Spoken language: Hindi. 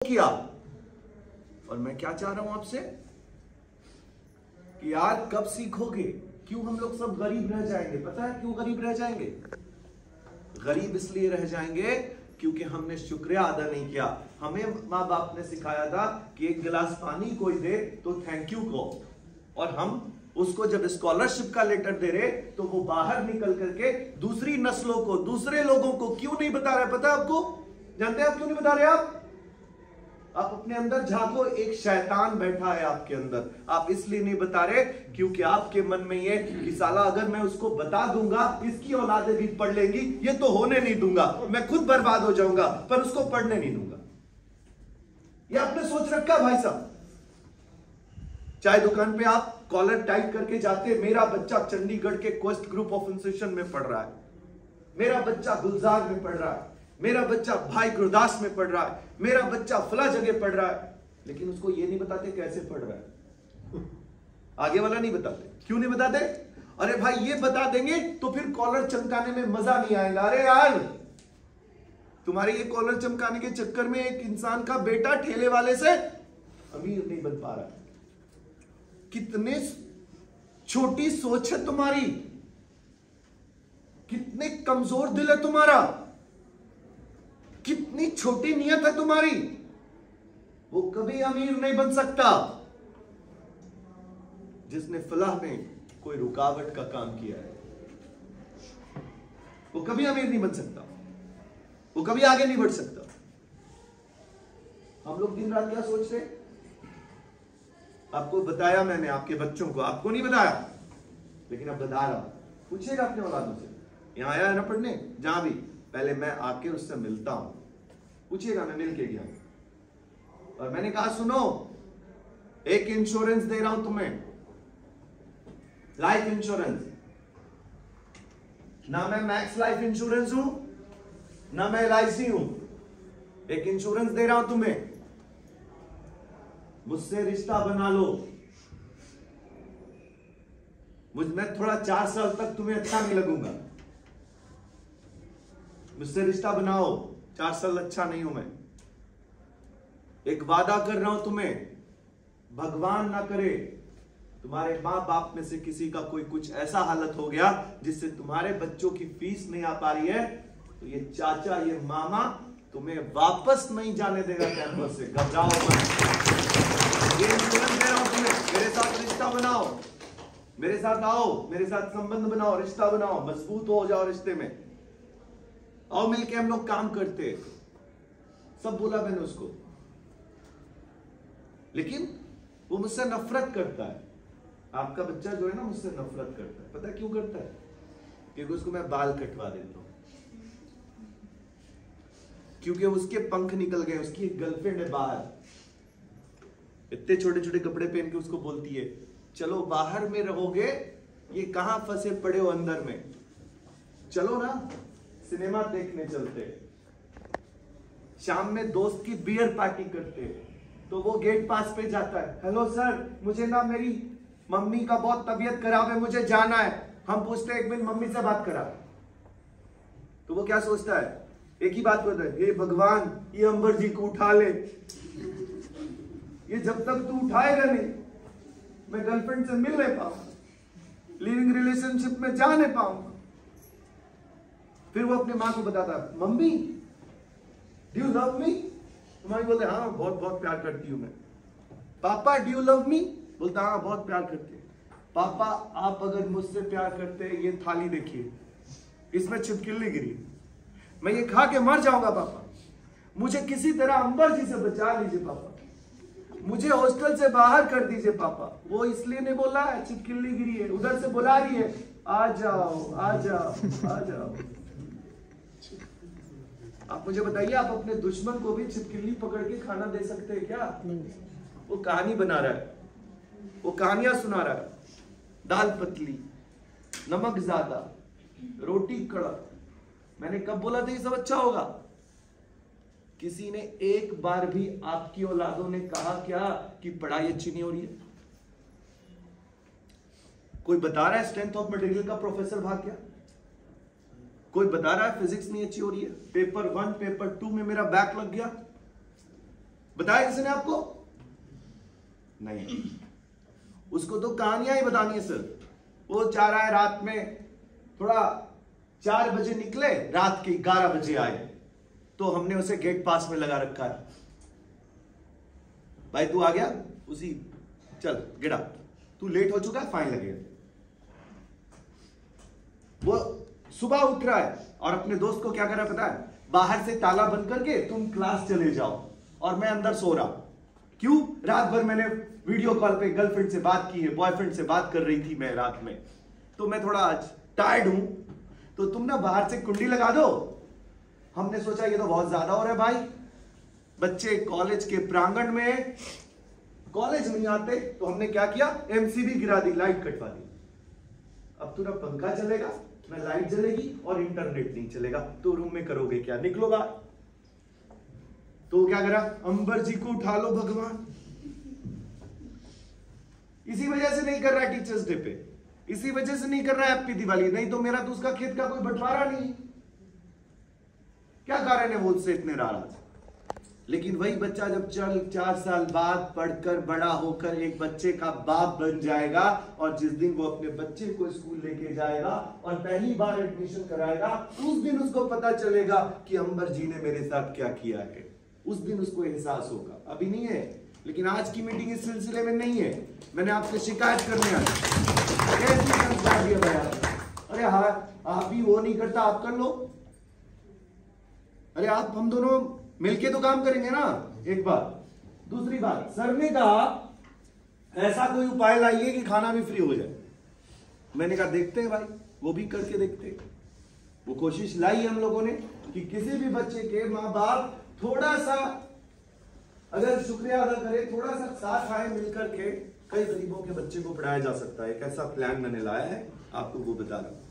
किया। और मैं क्या चाह रहा हूं आपसे कि यार कब सीखोगे। क्यों हम लोग सब गरीब रह जाएंगे? पता है क्यों गरीब रह जाएंगे? गरीब इसलिए रह जाएंगे क्योंकि हमने शुक्रिया अदा नहीं किया। हमें माँ बाप ने सिखाया था कि एक गिलास पानी कोई दे तो थैंक यू कहो, और हम उसको जब स्कॉलरशिप का लेटर दे रहे तो वो बाहर निकल करके दूसरी नस्लों को, दूसरे लोगों को क्यों नहीं बता रहे? पता है आपको? जानते हैं आप क्यों नहीं बता रहे? आप अपने अंदर झांको, एक शैतान बैठा है आपके अंदर। आप इसलिए नहीं बता रहे क्योंकि आपके मन में ये कि साला अगर मैं उसको बता दूंगा इसकी औलादें भी पढ़ लेंगी, ये तो होने नहीं दूंगा, मैं खुद बर्बाद हो जाऊंगा, पर उसको पढ़ने नहीं दूंगा। ये आपने सोच रखा भाई साहब। चाय दुकान पे आप कॉलर टाइट करके जाते, मेरा बच्चा चंडीगढ़ के क्वेस्ट ग्रुप ऑफ इंस्टीट्यूशन में पढ़ रहा है, मेरा बच्चा गुलजार में पढ़ रहा है, मेरा बच्चा भाई गुरदास में पढ़ रहा है, मेरा बच्चा फला जगह पढ़ रहा है, लेकिन उसको ये नहीं बताते कैसे पढ़ रहा है। आगे वाला नहीं बताते। क्यों नहीं बताते? अरे भाई ये बता देंगे तो फिर कॉलर चमकाने में मजा नहीं आएगा। अरे यार तुम्हारे ये कॉलर चमकाने के चक्कर में एक इंसान का बेटा ठेले वाले से अमीर नहीं बन पा रहा। कितने छोटी सोच है तुम्हारी, कितने कमजोर दिल है तुम्हारा, कितनी छोटी नियत है तुम्हारी। वो कभी अमीर नहीं बन सकता जिसने फलाह में कोई रुकावट का काम किया है। वो कभी अमीर नहीं बन सकता, वो कभी आगे नहीं बढ़ सकता। हम लोग दिन रात क्या सोच रहे? आपको बताया मैंने, आपके बच्चों को, आपको नहीं बताया लेकिन अब बता रहा हूं। पूछेगा अपने औलादों से, यहां आया है ना पढ़ने, जहां भी पहले मैं आके उससे मिलता हूं, पूछिएगा मैं मिल के गया। और मैंने कहा सुनो, एक इंश्योरेंस दे रहा हूं तुम्हें, लाइफ इंश्योरेंस। ना मैं मैक्स लाइफ इंश्योरेंस हूं, ना मैं LIC हूं। एक इंश्योरेंस दे रहा हूं तुम्हें, मुझसे रिश्ता बना लो। मैं थोड़ा 4 साल तक तुम्हें अच्छा नहीं लगूंगा, मुझसे रिश्ता बनाओ। 4 साल अच्छा नहीं हूं मैं। एक वादा कर रहा हूं तुम्हें, भगवान ना करे तुम्हारे मां बाप में से किसी का कोई कुछ ऐसा हालत हो गया जिससे तुम्हारे बच्चों की फीस नहीं आ पा रही है, तो ये चाचा, ये मामा तुम्हें वापस नहीं जाने देगा कैंपस से। घबराओ मत। ये इंश्योरेंस दे रहा हूं तुम्हें, मेरे साथ रिश्ता बनाओ, मेरे साथ आओ, मेरे साथ संबंध बनाओ, रिश्ता बनाओ, मजबूत हो जाओ रिश्ते में। आओ मिलके हम लोग काम करते। सब बोला मैंने उसको, लेकिन वो मुझसे नफरत करता है। आपका बच्चा जो है ना मुझसे नफरत करता है। पता क्यों करता है? क्योंकि उसको मैं बाल कटवा देता हूं, क्योंकि उसके पंख निकल गए। उसकी एक गर्लफ्रेंड है बाहर, इतने छोटे छोटे कपड़े पहन के उसको बोलती है चलो बाहर में रहोगे, ये कहां फंसे पड़े हो अंदर में, चलो ना सिनेमा देखने चलते। शाम में दोस्त की बियर पार्टी करते, तो वो गेट पास पे जाता है, हेलो सर मुझे ना मेरी मम्मी का बहुत तबीयत खराब है, मुझे जाना है। हम पूछते हैं एक मिनट मम्मी से बात करा, तो वो क्या सोचता है? एक ही बात बोलता है, हे भगवान ये अंबर जी को उठा ले, ये जब तक तू उठाएगा नहीं मैं गर्लफ्रेंड से मिल नहीं पाऊंगा, लिविंग रिलेशनशिप में जा नहीं पाऊंगा। फिर वो अपने माँ को बताता है, mummy do you love me? तुम्हारी बोलते हाँ बहुत बहुत प्यार करती हूँ मैं। पापा डू यू लव मी? बोलता हाँ बहुत प्यार करती है। पापा आप अगर मुझसे प्यार करते हैं, ये थाली देखिए इसमें छिपकली गिरी, मैं ये खा के मर जाऊंगा पापा, मुझे किसी तरह अंबर जी से बचा लीजिए पापा, मुझे हॉस्टल से बाहर कर दीजिए पापा। वो इसलिए नहीं बोला है छिपकली गिरी है, उधर से बुला रही है आ जाओ आ जाओ आ जाओ। आप मुझे बताइए, आप अपने दुश्मन को भी छिपकली पकड़ के खाना दे सकते हैं क्या? वो कहानी बना रहा है, वो कहानियां सुना रहा है, दाल पतली, नमक ज्यादा, रोटी कड़क। मैंने कब बोला था ये सब अच्छा होगा? किसी ने एक बार भी आपकी औलादों ने कहा क्या कि पढ़ाई अच्छी नहीं हो रही है? कोई बता रहा है स्ट्रेंथ ऑफ मटेरियल का प्रोफेसर भाग गया? कोई बता रहा है फिजिक्स नहीं अच्छी हो रही है, पेपर 1 पेपर 2 में मेरा बैक लग गया? बताया किसी ने आपको? नहीं, उसको तो कहानियां ही बतानी है सर। वो चाह रहा है रात में थोड़ा 4 बजे निकले, रात के 11 बजे आए, तो हमने उसे गेट पास में लगा रखा है। भाई तू आ गया उसी, चल गेट आउट, तू लेट हो चुका है, फाइन लगेगा। वो सुबह उठ रहा है और अपने दोस्त को क्या कर रहा है पता है? बाहर से ताला बंद करके तुम क्लास चले जाओ और मैं अंदर सो रहा। क्यों? रात भर मैंने वीडियो कॉल पे गर्लफ्रेंड से बात की है, बॉयफ्रेंड से बात कर रही थी मैं रात में, तो मैं थोड़ा आज टायर्ड हूं, तो तुम ना बाहर से कुंडी लगा दो। हमने सोचा ये तो बहुत ज्यादा हो रहा है भाई, बच्चे कॉलेज के प्रांगण में कॉलेज नहीं आते, तो हमने क्या किया, एमसीबी गिरा दी, लाइट कटवा दी। अब तो ना पंखा चलेगा ना लाइट जलेगी और इंटरनेट नहीं चलेगा, तो रूम में करोगे क्या? निकलो बाहर। तो क्या करा, अंबर जी को उठा लो भगवान। इसी वजह से नहीं कर रहा है टीचर्स डे पे, इसी वजह से नहीं कर रहा है हैप्पी दिवाली, नहीं तो मेरा तो उसका खेत का कोई बंटवारा नहीं। क्या कारण है वो उससे इतने नाराज? लेकिन वही बच्चा जब 4 साल बाद पढ़कर बड़ा होकर एक बच्चे का बाप बन जाएगा, और जिस दिन वो अपने बच्चे को स्कूल लेके जाएगा और पहली बार एडमिशन कराएगा, उस दिन उसको पता चलेगा कि अंबर जी ने मेरे साथ क्या किया है। उस दिन उसको एहसास होगा, अभी नहीं है। लेकिन आज की मीटिंग इस सिलसिले में नहीं है, मैंने आपसे शिकायत करने आया। अरे हाँ, आप भी वो नहीं करता, आप कर लो। अरे आप हम दोनों मिलके तो काम करेंगे ना। एक बात, दूसरी बात, सर ने कहा ऐसा कोई उपाय लाइए कि खाना भी फ्री हो जाए। मैंने कहा देखते हैं भाई, वो भी करके देखते हैं। वो कोशिश लाई हम लोगों ने कि किसी भी बच्चे के माँ बाप थोड़ा सा अगर शुक्रिया अदा करे, थोड़ा सा साथ आए मिलकर के, कई गरीबों के बच्चे को पढ़ाया जा सकता है। एक ऐसा प्लान मैंने लाया है, आपको वो बता रहा हूं।